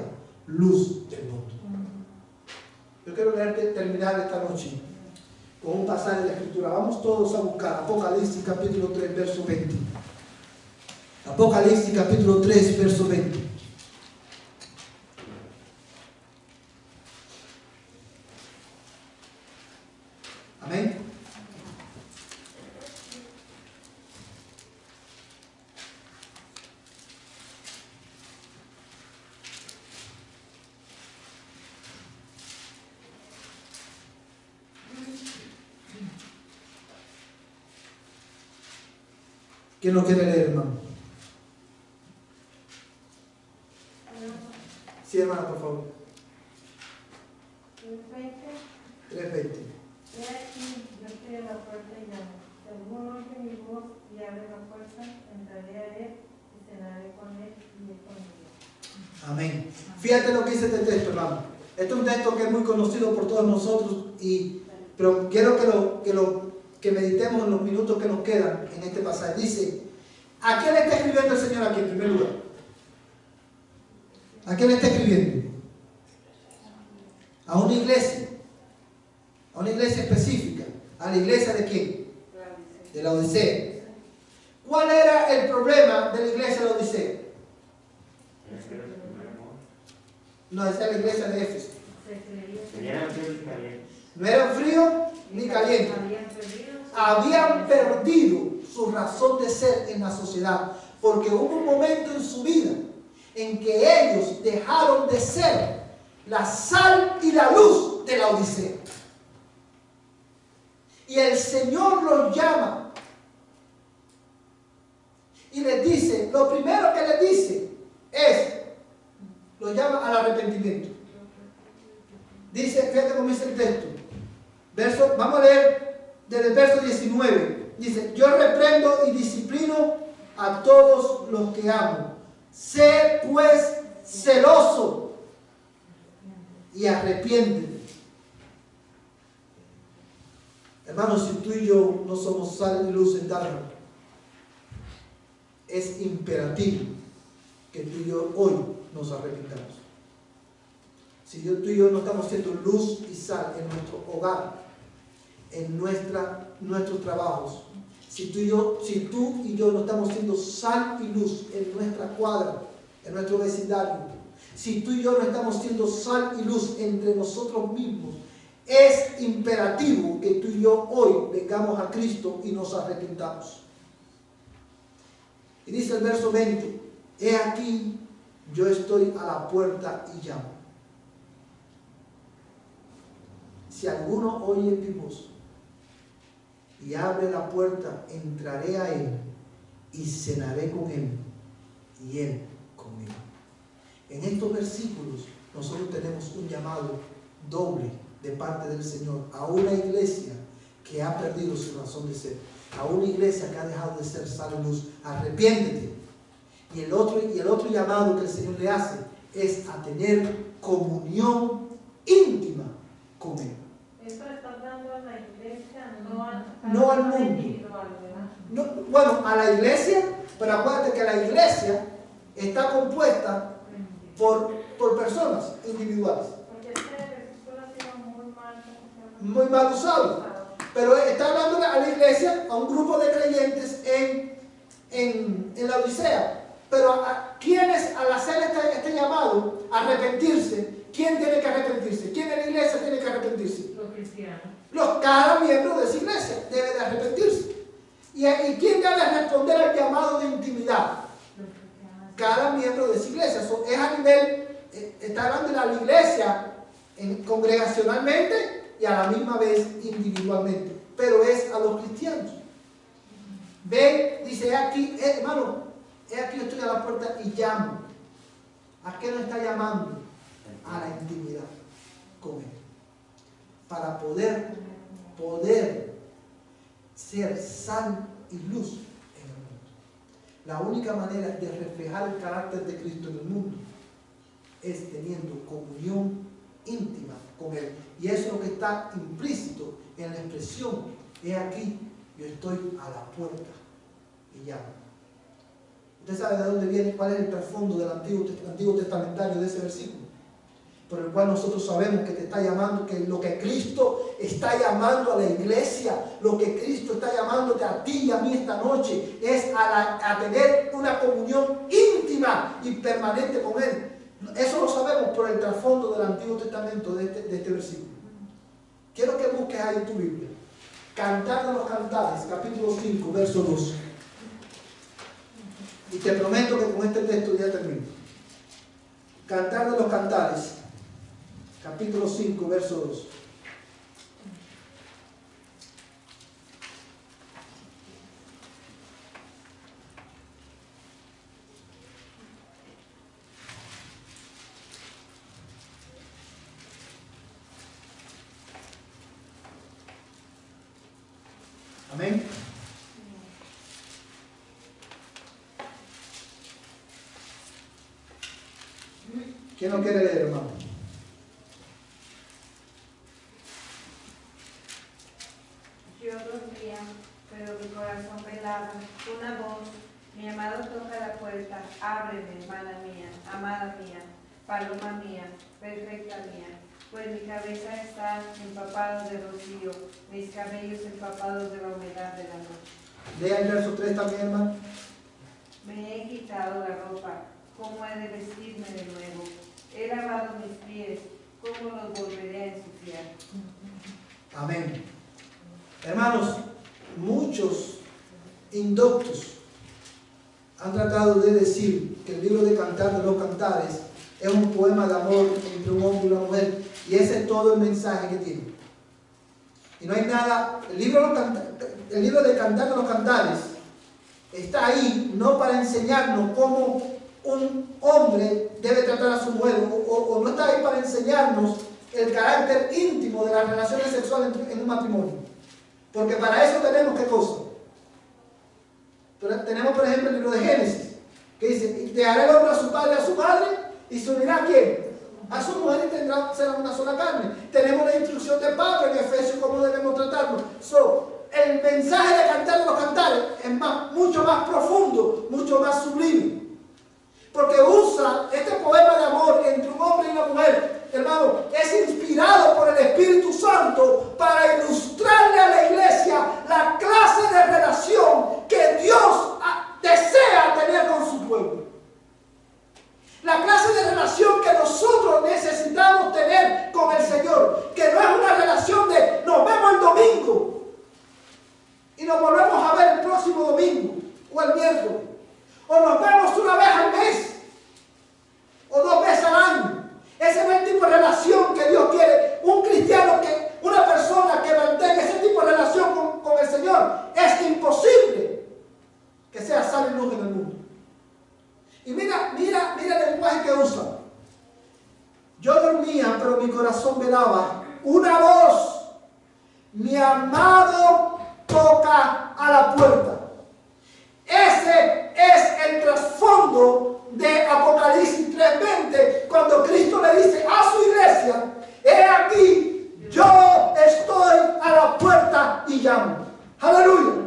[SPEAKER 1] luz del mundo. Yo quiero terminar esta noche con un pasaje de la Escritura. Vamos todos a buscar Apocalipsis capítulo 3, verso 20. Apocalipsis capítulo 3, verso 20. Amén. ¿Quién lo quiere leer, hermano? Sí, hermano, por favor. 3:20.
[SPEAKER 3] He aquí, yo estoy en la puerta y llamo. Si alguno oye mi voz y abre la puerta, entraré a él y cenaré con él y él conmigo.
[SPEAKER 1] Amén. Fíjate lo que dice este texto, hermano. Este es un texto que es muy conocido por todos nosotros, pero quiero que meditemos en los minutos que nos quedan en este pasaje. Dice, ¿a quién le está escribiendo el Señor aquí en primer lugar? ¿A quién le está escribiendo? A una iglesia específica. ¿A la iglesia de quién? De la Odisea. ¿Cuál era el problema de la iglesia de la Odisea? No, esa es la iglesia de Éfeso. No eran fríos ni calientes. Habían perdido su razón de ser en la sociedad, porque hubo un momento en su vida en que ellos dejaron de ser la sal y la luz de la Odisea. Y el Señor los llama y les dice, lo primero que les dice es, los llama al arrepentimiento. Dice, fíjate cómo dice el texto. Vamos a leer desde el verso 19. Dice, yo reprendo y disciplino a todos los que amo. Sé pues celoso y arrepiéntete. Hermanos, si tú y yo no somos sal y luz en Dallas, es imperativo que tú y yo hoy nos arrepintamos. Si tú y yo no estamos siendo luz y sal en nuestro hogar, en nuestros trabajos, si tú y yo no estamos siendo sal y luz en nuestra cuadra, en nuestro vecindario, si tú y yo no estamos siendo sal y luz entre nosotros mismos, es imperativo que tú y yo hoy vengamos a Cristo y nos arrepintamos. Y dice el verso 20, he aquí, yo estoy a la puerta y llamo. Si alguno oye mi voz y abre la puerta, entraré a él y cenaré con él y él conmigo. En estos versículos nosotros tenemos un llamado doble de parte del Señor a una iglesia que ha perdido su razón de ser, a una iglesia que ha dejado de ser sal y luz. Arrepiéntete. Y el otro llamado que el Señor le hace es a tener comunión íntima con Él.
[SPEAKER 3] Eso está hablando a la iglesia,
[SPEAKER 1] no al mundo.
[SPEAKER 3] Individual, ¿verdad?
[SPEAKER 1] No, bueno, a la iglesia, pero acuérdate que la iglesia está compuesta por personas individuales.
[SPEAKER 3] Porque este versículo ha sido
[SPEAKER 1] Muy mal usado. Pero está hablando a la iglesia, a un grupo de creyentes en la Odisea. Pero ¿quiénes al hacer este llamado a arrepentirse? ¿Quién tiene que arrepentirse? ¿Quién en la iglesia tiene que arrepentirse?
[SPEAKER 3] Los cristianos.
[SPEAKER 1] Cada miembro de esa iglesia debe de arrepentirse. ¿Y quién debe responder al llamado de intimidad? Cada miembro de esa iglesia. Es a nivel, está hablando de la iglesia congregacionalmente y a la misma vez individualmente. Pero es a los cristianos. Ven, dice aquí, hermano, aquí yo estoy a la puerta y llamo. ¿A qué nos está llamando? A la intimidad con Él. Para poder ser sal y luz en el mundo. La única manera de reflejar el carácter de Cristo en el mundo es teniendo comunión íntima con Él. Y eso es lo que está implícito en la expresión. He aquí, yo estoy a la puerta y llamo. Usted sabe de dónde viene, cuál es el trasfondo del Antiguo Testamentario de ese versículo, por el cual nosotros sabemos que te está llamando, que lo que Cristo está llamando a la iglesia, lo que Cristo está llamándote a ti y a mí esta noche, es a tener una comunión íntima y permanente con Él. Eso lo sabemos por el trasfondo del Antiguo Testamento de este versículo. Quiero que busques ahí en tu Biblia. Cantar de los Cantares, capítulo 5, verso 2. Y te prometo que con este texto ya termino. Cantar de los Cantares, capítulo 5, verso 2. Amén. ¿Quién no quiere leer, hermano?
[SPEAKER 6] Yo dormía, pero mi corazón velaba. Una voz, mi amado toca la puerta. Ábreme, hermana mía, amada mía, paloma mía, perfecta mía. Pues mi cabeza está empapada de rocío, mis cabellos empapados de la humedad de la noche.
[SPEAKER 1] Lea el verso 3 también, hermano.
[SPEAKER 6] Me he quitado la ropa, ¿cómo he de vestirme de nuevo? He lavado mis pies, ¿cómo los volveré a ensuciar?
[SPEAKER 1] Amén. Hermanos, muchos indoctos han tratado de decir que el libro de Cantar de los Cantares es un poema de amor entre un hombre y una mujer, y ese es todo el mensaje que tiene. Y no hay nada. El libro de Cantar de los Cantares está ahí no para enseñarnos cómo un hombre debe tratar a su mujer, o no está ahí para enseñarnos el carácter íntimo de las relaciones sexuales en un matrimonio. Porque para eso tenemos ¿qué cosa? Tenemos, por ejemplo, el libro de Génesis, que dice: y dejará el hombre a su padre y a su madre, y se unirá ¿a quién? A su mujer, y será una sola carne. Tenemos la instrucción de Pablo en Efesios cómo debemos tratarnos. El mensaje de Cantar de los Cantares es mucho más profundo, mucho más sublime. Porque usa este poema de amor entre un hombre y una mujer, hermano, es inspirado por el Espíritu Santo para ilustrarle a la iglesia la clase de relación que Dios desea tener con su pueblo. La clase de relación que nosotros necesitamos tener con el Señor, que no es una relación de nos vemos el domingo y nos volvemos a ver el próximo domingo o el miércoles, o nos vemos una vez al mes o 2 veces al año. Ese no es el tipo de relación que Dios quiere. Un cristiano, una persona que mantenga ese tipo de relación con el Señor, mira el lenguaje que usa. Yo dormía, pero mi corazón velaba. Una voz, mi amado toca a la puerta. Ese es el trasfondo de Apocalipsis 3:20, cuando Cristo le dice a su iglesia: he aquí, yo estoy a la puerta y llamo. Aleluya.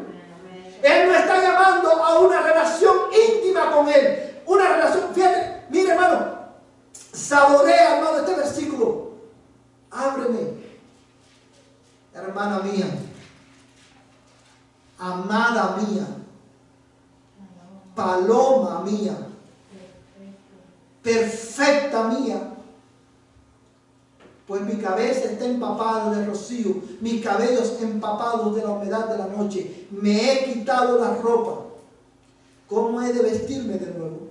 [SPEAKER 1] Él no está llamando a una relación íntima con Él. Una relación, fíjate, mire hermano, saborea hermano este versículo. Ábreme, hermana mía, amada mía, paloma mía, perfecta mía. Pues mi cabeza está empapada de rocío, mis cabellos empapados de la humedad de la noche. Me he quitado la ropa. ¿Cómo he de vestirme de nuevo?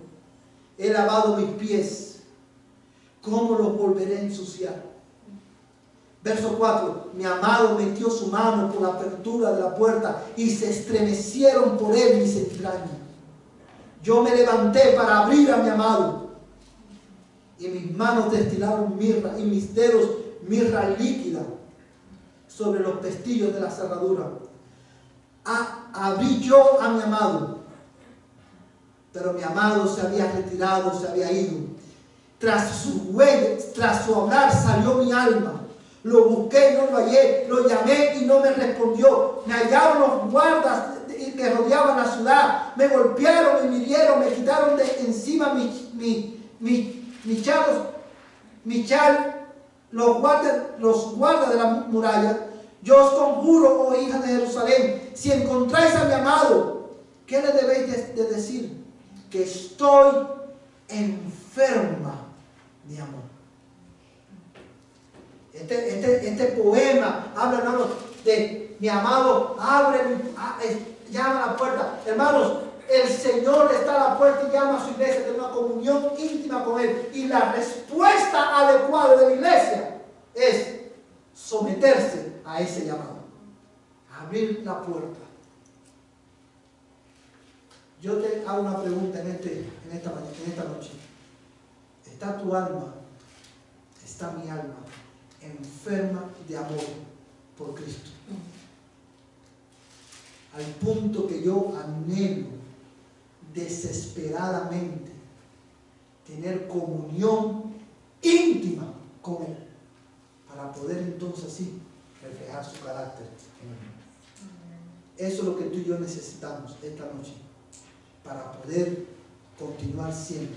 [SPEAKER 1] He lavado mis pies. ¿Cómo los volveré a ensuciar? Verso 4. Mi amado metió su mano por la apertura de la puerta y se estremecieron por él mis entrañas. Yo me levanté para abrir a mi amado. Y mis manos destilaron mirra, y mis dedos mirra líquida sobre los pestillos de la cerradura. Abrí yo a mi amado, pero mi amado se había retirado, se había ido. Tras su hablar salió mi alma. Lo busqué y no lo hallé, lo llamé y no me respondió. Me hallaron los guardas que rodeaban la ciudad, me golpearon y me hirieron, me quitaron de encima mi chal, los guardas de la muralla. Yo os conjuro, oh hija de Jerusalén, si encontráis a mi amado, ¿qué le debéis de decir? Que estoy enferma de amor. Este poema habla, hermanos, de mi amado, llama a la puerta. Hermanos, el Señor está a la puerta y llama a su iglesia a tener una comunión íntima con Él. Y la respuesta adecuada de la iglesia es someterse a ese llamado. Abrir la puerta. Yo te hago una pregunta en esta noche. ¿Está tu alma, está mi alma enferma de amor por Cristo? Al punto que yo anhelo desesperadamente tener comunión íntima con Él, para poder entonces así reflejar su carácter en el mundo. Eso es lo que tú y yo necesitamos esta noche, para poder continuar siendo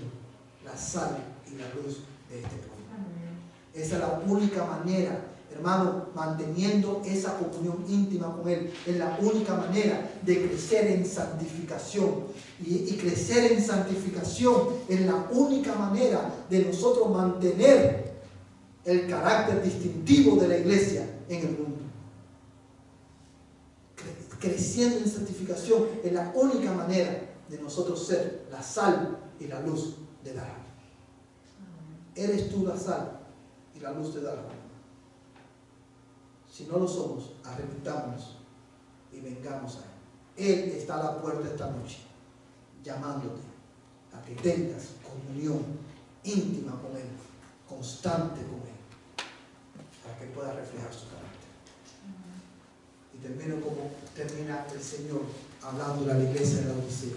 [SPEAKER 1] la sal y la luz de este pueblo. Esa es la única manera, hermano, manteniendo esa comunión íntima con Él, es la única manera de crecer en santificación. Y crecer en santificación es la única manera de nosotros mantener el carácter distintivo de la iglesia en el mundo. Creciendo en santificación es la única manera de nosotros ser la sal y la luz de Dallas. ¿Eres tú la sal y la luz de Dallas? Si no lo somos, arrepentámonos y vengamos a Él. Él está a la puerta esta noche, llamándote a que tengas comunión íntima con Él, constante con Él, para que puedas reflejar su carácter. Y termino como termina el Señor hablando a la iglesia de la Odisea.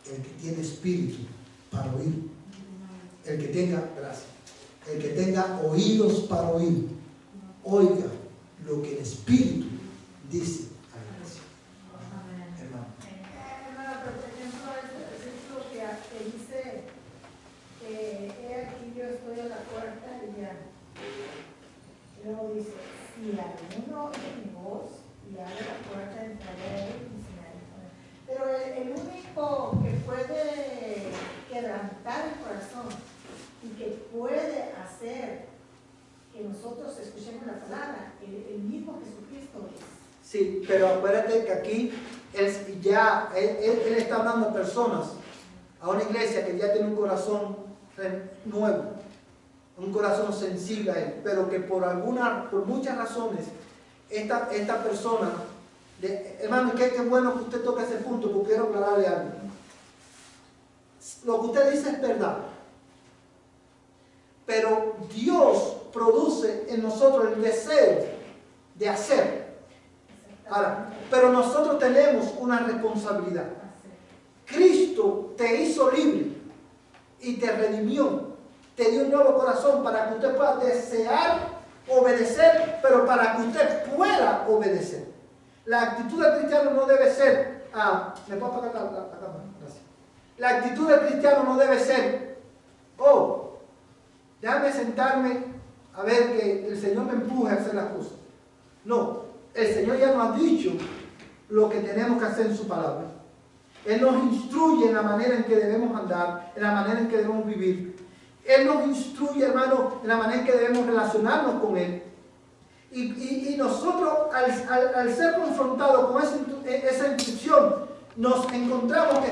[SPEAKER 1] El que tiene espíritu para oír, el que tenga oídos para oír, oiga lo que el Espíritu dice a la iglesia. Hermano.
[SPEAKER 2] Hermano, pero por ejemplo, ese versículo que dice, he aquí yo estoy a la puerta y llamo. Luego dice, si alguno oye mi voz y abre la puerta, entraré a él y cenaré con él. Pero el único que puede quebrantar el corazón y que puede hacer que nosotros escuchemos la palabra, el mismo Jesucristo es.
[SPEAKER 1] Sí, pero acuérdate que aquí él está hablando a personas, a una iglesia que ya tiene un corazón nuevo, un corazón sensible a Él, pero que por muchas razones, esta persona, hermano, qué bueno que usted toque ese punto, porque quiero aclararle algo. lo que usted dice es verdad. Pero Dios produce en nosotros el deseo de hacer. Ahora, pero nosotros tenemos una responsabilidad. Cristo te hizo libre y te redimió. Te dio un nuevo corazón para que usted pueda desear obedecer, pero para que usted pueda obedecer. La actitud del cristiano no debe ser, ¿me puedo apagar la cámara? Gracias. La actitud del cristiano no debe ser, déjame sentarme a ver que el Señor me empuje a hacer las cosas. No, el Señor ya nos ha dicho lo que tenemos que hacer en su palabra. Él nos instruye en la manera en que debemos andar, en la manera en que debemos vivir. Él nos instruye, hermano, en la manera en que debemos relacionarnos con Él. Y nosotros, al ser confrontados con esa instrucción, nos encontramos que